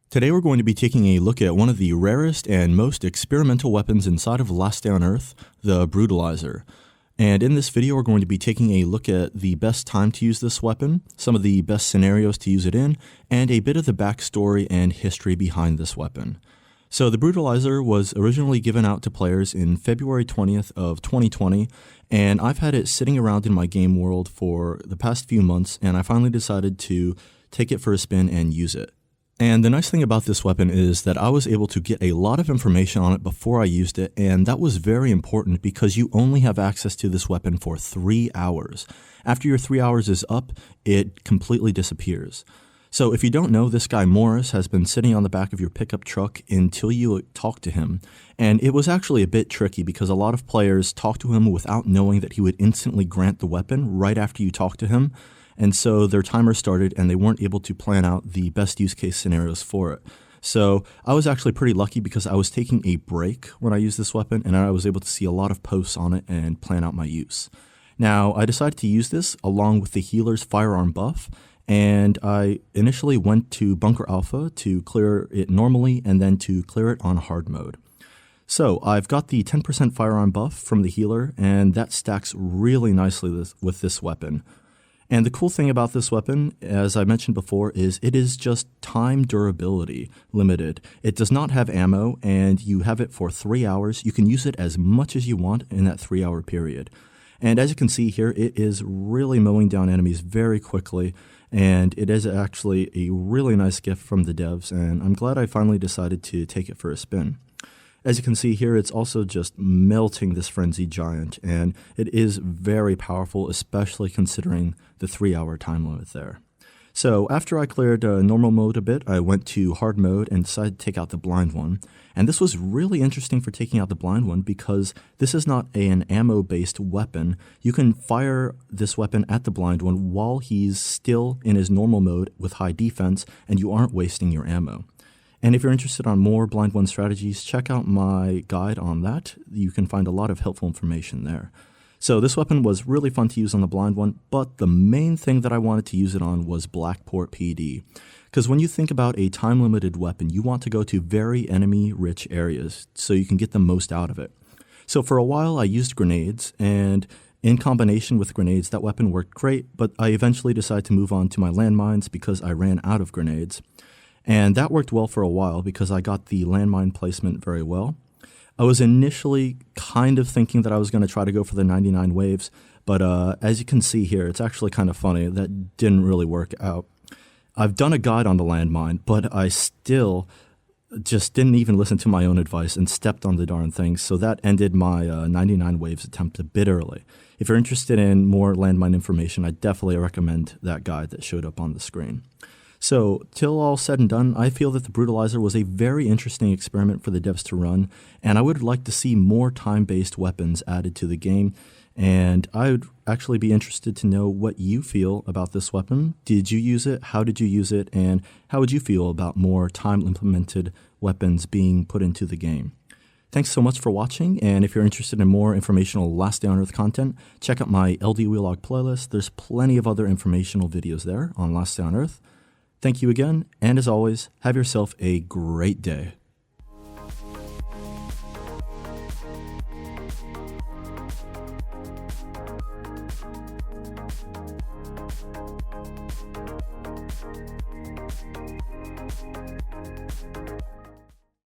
Today we're going to be taking a look at one of the rarest and most experimental weapons inside of Last Day on Earth, the Brutalizer. And in this video we're going to be taking a look at the best time to use this weapon, some of the best scenarios to use it in, and a bit of the backstory and history behind this weapon. So the Brutalizer was originally given out to players in February 20th of 2020, and I've had it sitting around in my game world for the past few months, and I finally decided to take it for a spin and use it. And the nice thing about this weapon is that I was able to get a lot of information on it before I used it, and that was very important because you only have access to this weapon for 3 hours. After your 3 hours is up, it completely disappears. So if you don't know, this guy Morris has been sitting on the back of your pickup truck until you talk to him. And it was actually a bit tricky because a lot of players talk to him without knowing that he would instantly grant the weapon right after you talk to him. And so their timer started and they weren't able to plan out the best use case scenarios for it. So I was actually pretty lucky because I was taking a break when I used this weapon and I was able to see a lot of posts on it and plan out my use. Now I decided to use this along with the healer's firearm buff, and I initially went to Bunker Alpha to clear it normally and then to clear it on hard mode. So I've got the 10% firearm buff from the healer, and that stacks really nicely with this weapon. And the cool thing about this weapon, as I mentioned before, is it is just time durability limited. It does not have ammo, and you have it for 3 hours. You can use it as much as you want in that 3-hour period. And as you can see here, it is really mowing down enemies very quickly, and it is actually a really nice gift from the devs, and I'm glad I finally decided to take it for a spin. As you can see here, it's also just melting this frenzied giant, and it is very powerful, especially considering the 3-hour time limit there. So after I cleared normal mode a bit, I went to hard mode and decided to take out the blind one. And this was really interesting for taking out the blind one because this is not an ammo-based weapon. You can fire this weapon at the blind one while he's still in his normal mode with high defense, and you aren't wasting your ammo. And if you're interested on more blind one strategies, check out my guide on that. You can find a lot of helpful information there. So this weapon was really fun to use on the blind one, but the main thing that I wanted to use it on was Blackport PD. Because when you think about a time-limited weapon, you want to go to very enemy-rich areas so you can get the most out of it. So for a while I used grenades, and in combination with grenades, that weapon worked great, but I eventually decided to move on to my landmines because I ran out of grenades. And that worked well for a while because I got the landmine placement very well. I was initially kind of thinking that I was going to try to go for the 99 waves, but as you can see here, it's actually kind of funny. That didn't really work out. I've done a guide on the landmine, but I still just didn't even listen to my own advice and stepped on the darn thing, so that ended my 99 waves attempt a bit early. If you're interested in more landmine information, I definitely recommend that guide that showed up on the screen. So, till all said and done, I feel that the Brutalizer was a very interesting experiment for the devs to run, and I would like to see more time-based weapons added to the game, and I would actually be interested to know what you feel about this weapon. Did you use it? How did you use it? And how would you feel about more time-implemented weapons being put into the game? Thanks so much for watching, and if you're interested in more informational Last Day on Earth content, check out my LDOE log playlist. There's plenty of other informational videos there on Last Day on Earth. Thank you again, and as always, have yourself a great day.